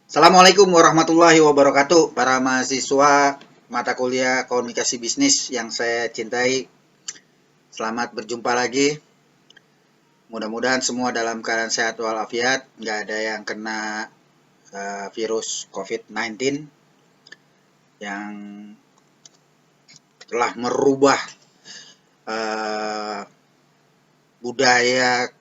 Assalamualaikum warahmatullahi wabarakatuh. Para mahasiswa mata kuliah komunikasi bisnis yang saya cintai, selamat berjumpa lagi. Mudah-mudahan semua dalam keadaan sehat walafiat, nggak ada yang kena virus COVID-19 yang telah merubah budaya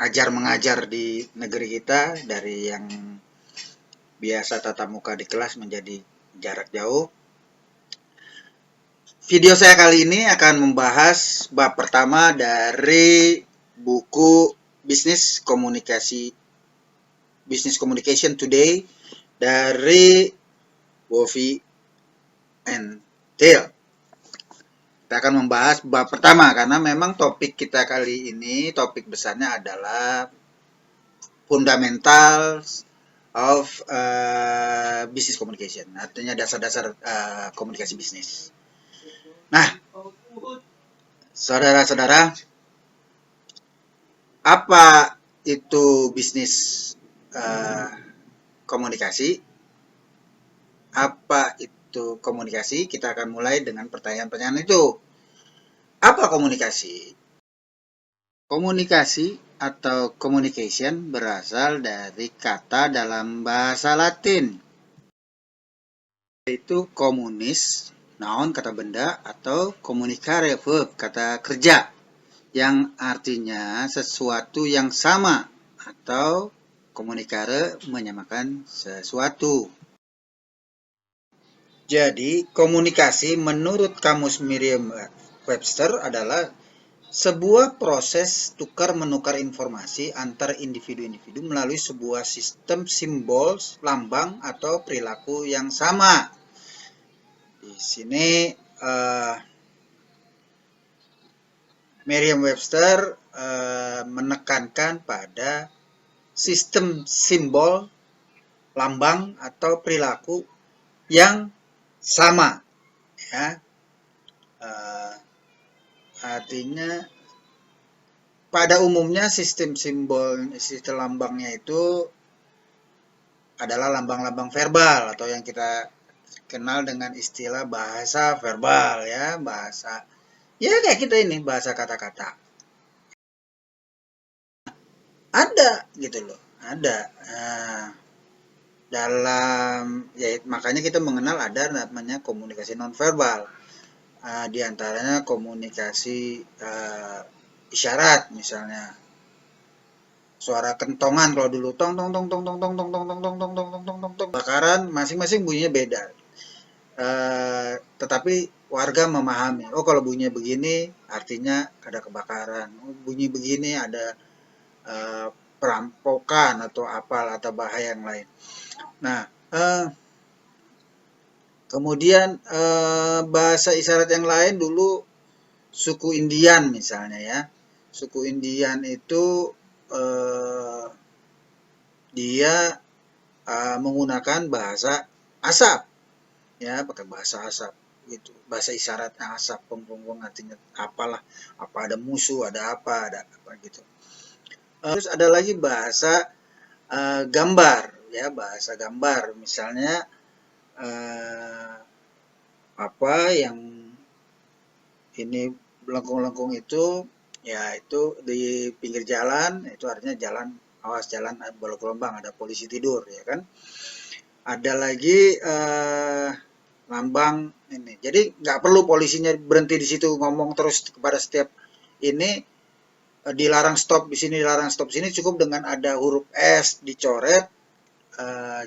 ajar mengajar di negeri kita dari yang biasa tatap muka di kelas menjadi jarak jauh. Video saya kali ini akan membahas bab pertama dari buku Business Communication Today dari Woffy and Thiel. Kita akan membahas bab pertama karena memang topik kita kali ini, topik besarnya adalah Fundamentals of Business Communication, artinya dasar-dasar komunikasi bisnis. Nah, saudara-saudara, apa itu bisnis komunikasi? Apa itu komunikasi? Kita akan mulai dengan pertanyaan-pertanyaan itu. Apa komunikasi? Komunikasi atau communication berasal dari kata dalam bahasa Latin, yaitu komunis, noun kata benda, atau communicare verb kata kerja, yang artinya sesuatu yang sama, atau communicare menyamakan sesuatu. Jadi, komunikasi menurut Kamus Merriam-Webster adalah sebuah proses tukar-menukar informasi antar individu-individu melalui sebuah sistem simbol, lambang, atau perilaku yang sama. Di sini Merriam-Webster menekankan pada sistem simbol, lambang, atau perilaku yang sama, ya. Artinya pada umumnya sistem lambangnya itu adalah lambang-lambang verbal atau yang kita kenal dengan istilah bahasa verbal, ya, bahasa ya kayak kita ini, bahasa kata-kata. Ada gitu loh, ada dalam ya makanya kita mengenal ada namanya komunikasi nonverbal. Di antaranya komunikasi isyarat, misalnya suara kentongan kalau dulu tong tong tong tong tong tong tong tong tong tong tong tong tong tong tong kebakaran, masing-masing bunyinya beda. Tetapi warga memahami, oh kalau bunyinya begini artinya ada kebakaran, bunyi begini ada perampokan atau apalah atau bahaya yang lain. Nah, kemudian bahasa isyarat yang lain dulu suku Indian misalnya, ya. Suku Indian itu dia menggunakan bahasa asap, ya, pakai bahasa asap gitu. Bahasa isyaratnya asap, pong artinya apalah, apa ada musuh, ada apa gitu. Terus ada lagi bahasa gambar, ya, bahasa gambar, misalnya apa yang ini lengkung-lengkung itu, ya itu di pinggir jalan, itu artinya jalan, awas jalan bergelombang, ada polisi tidur, ya kan. Ada lagi lambang ini, jadi nggak perlu polisinya berhenti di situ ngomong terus kepada setiap ini, dilarang stop di sini, dilarang stop di sini, cukup dengan ada huruf S dicoret,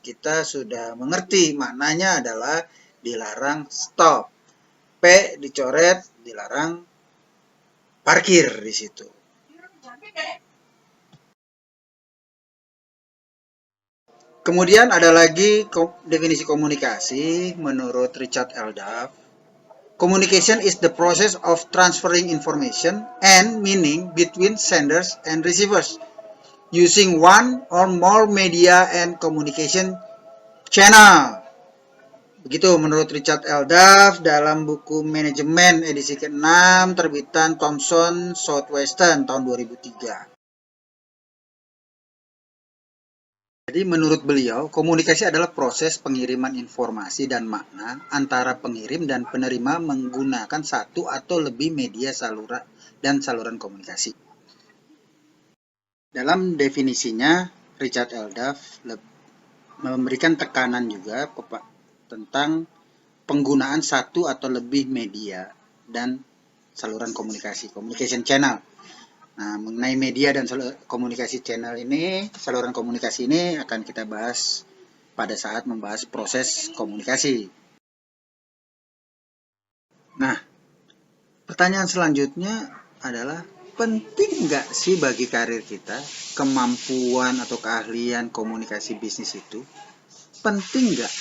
kita sudah mengerti maknanya adalah dilarang stop. P dicoret, dilarang parkir di situ. Kemudian ada lagi definisi komunikasi menurut Richard L. Duff. Communication is the process of transferring information and meaning between senders and receivers using one or more media and communication channel. Begitu menurut Richard L. Duff dalam buku Manajemen edisi ke-6 terbitan Thomson Southwestern tahun 2003. Jadi menurut beliau, komunikasi adalah proses pengiriman informasi dan makna antara pengirim dan penerima menggunakan satu atau lebih media saluran dan saluran komunikasi. Dalam definisinya, Richard Eldaff memberikan tekanan juga tentang penggunaan satu atau lebih media dan saluran komunikasi, communication channel. Nah, mengenai media dan komunikasi channel ini, saluran komunikasi ini akan kita bahas pada saat membahas proses komunikasi. Nah, pertanyaan selanjutnya adalah, penting nggak sih bagi karir kita kemampuan atau keahlian komunikasi bisnis itu? Penting nggak?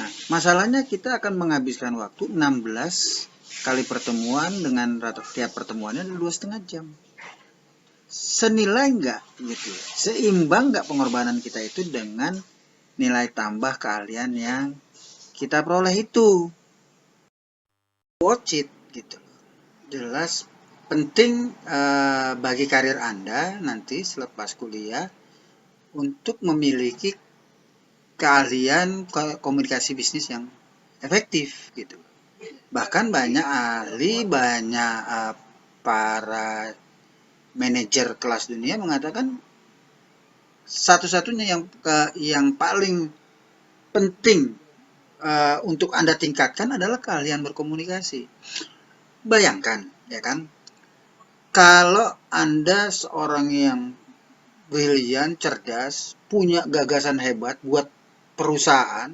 Nah, masalahnya kita akan menghabiskan waktu 16 kali pertemuan dengan tiap pertemuannya 2,5 jam. Senilai nggak gitu? Seimbang nggak pengorbanan kita itu dengan nilai tambah keahlian yang kita peroleh itu? Watch it gitu. Jelas penting bagi karir Anda nanti selepas kuliah untuk memiliki keahlian komunikasi bisnis yang efektif gitu. Bahkan banyak ahli, banyak para manajer kelas dunia mengatakan satu-satunya yang paling penting untuk Anda tingkatkan adalah keahlian berkomunikasi. Bayangkan, ya kan? Kalau Anda seorang yang brilian, cerdas, punya gagasan hebat buat perusahaan,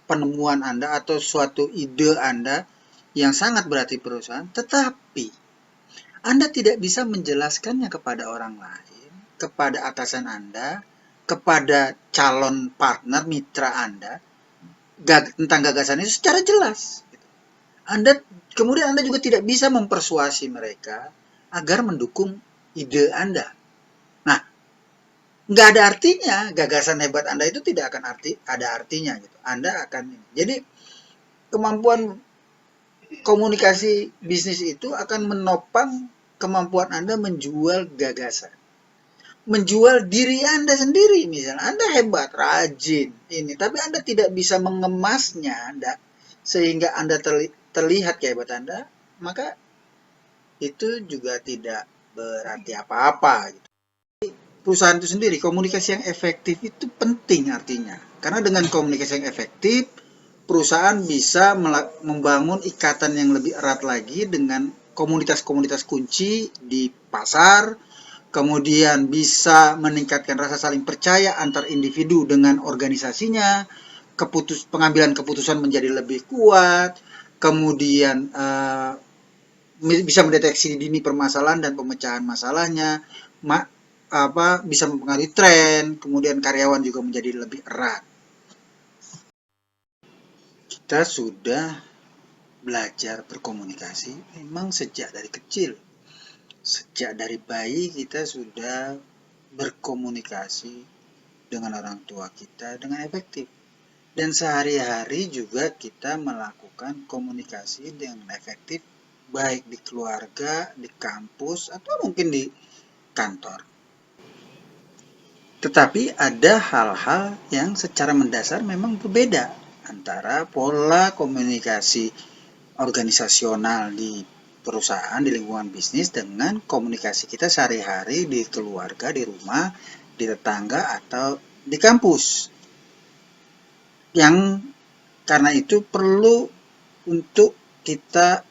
penemuan Anda atau suatu ide Anda yang sangat berarti perusahaan, tetapi Anda tidak bisa menjelaskannya kepada orang lain, kepada atasan Anda, kepada calon partner, mitra Anda, tentang gagasan itu secara jelas. Kemudian Anda juga tidak bisa mempersuasi mereka agar mendukung ide Anda. Nah, nggak ada artinya gagasan hebat Anda itu tidak akan ada artinya gitu. Anda akan jadi kemampuan komunikasi bisnis itu akan menopang kemampuan Anda menjual gagasan, menjual diri Anda sendiri. Misalnya Anda hebat, rajin ini, tapi Anda tidak bisa mengemasnya sehingga Anda terlihat kehebatan Anda, maka itu juga tidak berarti apa-apa gitu. Perusahaan itu sendiri, komunikasi yang efektif itu penting artinya. Karena dengan komunikasi yang efektif, perusahaan bisa membangun ikatan yang lebih erat lagi dengan komunitas-komunitas kunci di pasar, kemudian bisa meningkatkan rasa saling percaya antar individu dengan organisasinya, pengambilan keputusan menjadi lebih kuat, kemudian bisa mendeteksi dini permasalahan dan pemecahan masalahnya, bisa mempengaruhi tren, kemudian karyawan juga menjadi lebih erat. Kita sudah belajar berkomunikasi memang sejak dari kecil. Sejak dari bayi kita sudah berkomunikasi dengan orang tua kita dengan efektif. Dan sehari-hari juga kita melakukan komunikasi dengan efektif baik di keluarga, di kampus, atau mungkin di kantor. Tetapi ada hal-hal yang secara mendasar memang berbeda antara pola komunikasi organisasional di perusahaan, di lingkungan bisnis dengan komunikasi kita sehari-hari di keluarga, di rumah, di tetangga, atau di kampus. Yang karena itu perlu untuk kita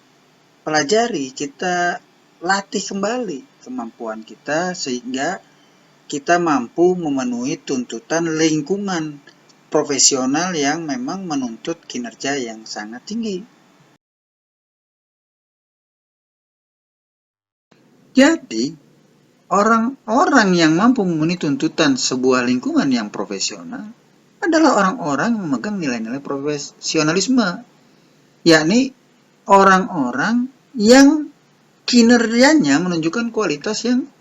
pelajari, kita latih kembali kemampuan kita sehingga kita mampu memenuhi tuntutan lingkungan profesional yang memang menuntut kinerja yang sangat tinggi. Jadi, orang-orang yang mampu memenuhi tuntutan sebuah lingkungan yang profesional adalah orang-orang yang memegang nilai-nilai profesionalisme, yakni orang-orang yang kinerjanya menunjukkan kualitas yang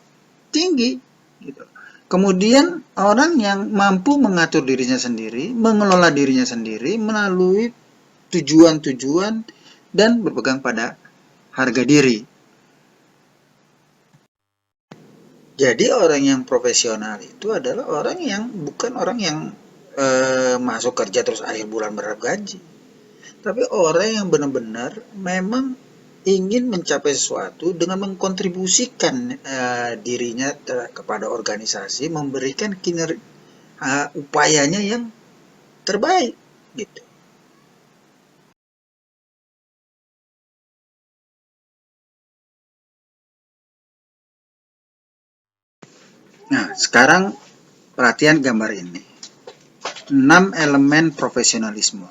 tinggi. Gitu. Kemudian orang yang mampu mengatur dirinya sendiri, mengelola dirinya sendiri melalui tujuan-tujuan dan berpegang pada harga diri. Jadi orang yang profesional itu adalah orang yang bukan orang yang masuk kerja terus akhir bulan berapa gaji. Tapi orang yang benar-benar memang ingin mencapai sesuatu dengan mengkontribusikan dirinya kepada organisasi, memberikan upayanya yang terbaik gitu. Nah, sekarang perhatian gambar ini. 6 elemen profesionalisme.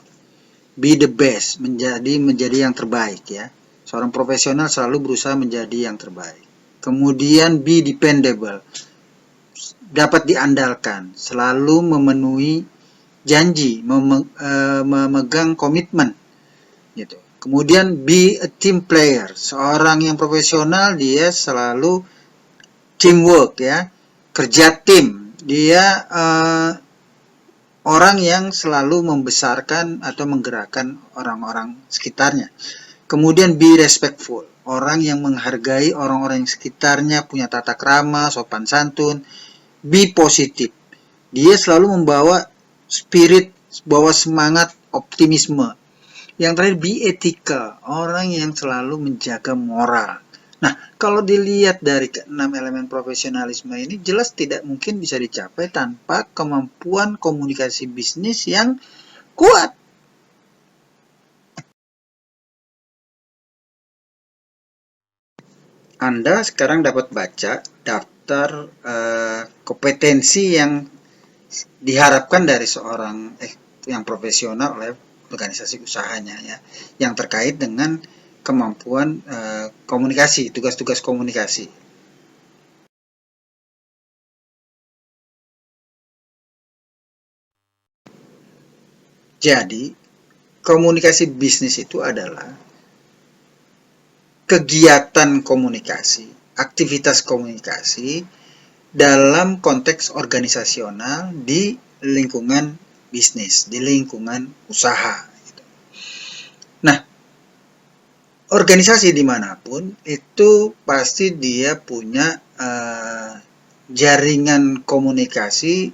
Be the best, menjadi yang terbaik ya. Seorang profesional selalu berusaha menjadi yang terbaik. Kemudian be dependable, dapat diandalkan, selalu memenuhi janji, memegang komitmen gitu. Kemudian be a team player, seorang yang profesional dia selalu teamwork ya, kerja tim. Dia orang yang selalu membesarkan atau menggerakkan orang-orang sekitarnya. Kemudian be respectful, orang yang menghargai orang-orang yang sekitarnya, punya tata krama, sopan santun. Be positif, dia selalu membawa spirit, bawa semangat, optimisme. Yang terakhir be ethical, orang yang selalu menjaga moral. Nah, kalau dilihat dari keenam elemen profesionalisme ini jelas tidak mungkin bisa dicapai tanpa kemampuan komunikasi bisnis yang kuat. Anda sekarang dapat baca daftar kompetensi yang diharapkan dari seorang yang profesional oleh organisasi usahanya ya, yang terkait dengan kemampuan komunikasi, tugas-tugas komunikasi. Jadi, komunikasi bisnis itu adalah kegiatan komunikasi, aktivitas komunikasi dalam konteks organisasional di lingkungan bisnis, di lingkungan usaha. Nah, organisasi dimanapun itu pasti dia punya jaringan komunikasi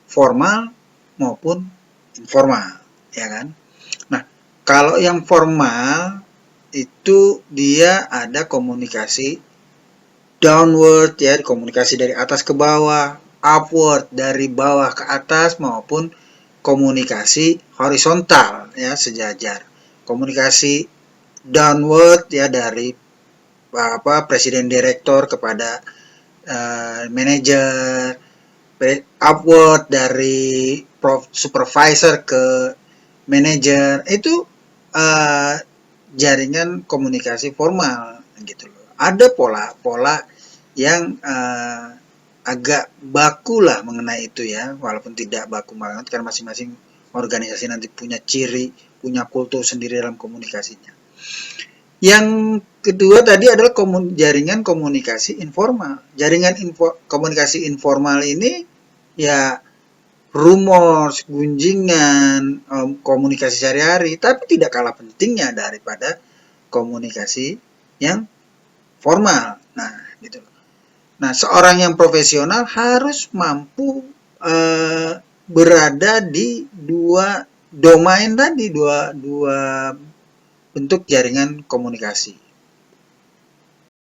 formal maupun informal, ya kan? Nah, kalau yang formal itu dia ada komunikasi downward ya, komunikasi dari atas ke bawah, upward dari bawah ke atas, maupun komunikasi horizontal ya, sejajar. Komunikasi downward ya, dari presiden direktur kepada manajer, upward dari supervisor ke manajer. Itu jaringan komunikasi formal gitu loh. Ada pola-pola yang agak baku lah mengenai itu ya, walaupun tidak baku banget karena masing-masing organisasi nanti punya ciri, punya kultur sendiri dalam komunikasinya. Yang kedua tadi adalah jaringan komunikasi informal. Jaringan komunikasi informal ini ya rumor, gunjingan, komunikasi sehari-hari, tapi tidak kalah pentingnya daripada komunikasi yang formal. Nah, gitu. Nah, seorang yang profesional harus mampu berada di dua domain tadi, dua bentuk jaringan komunikasi.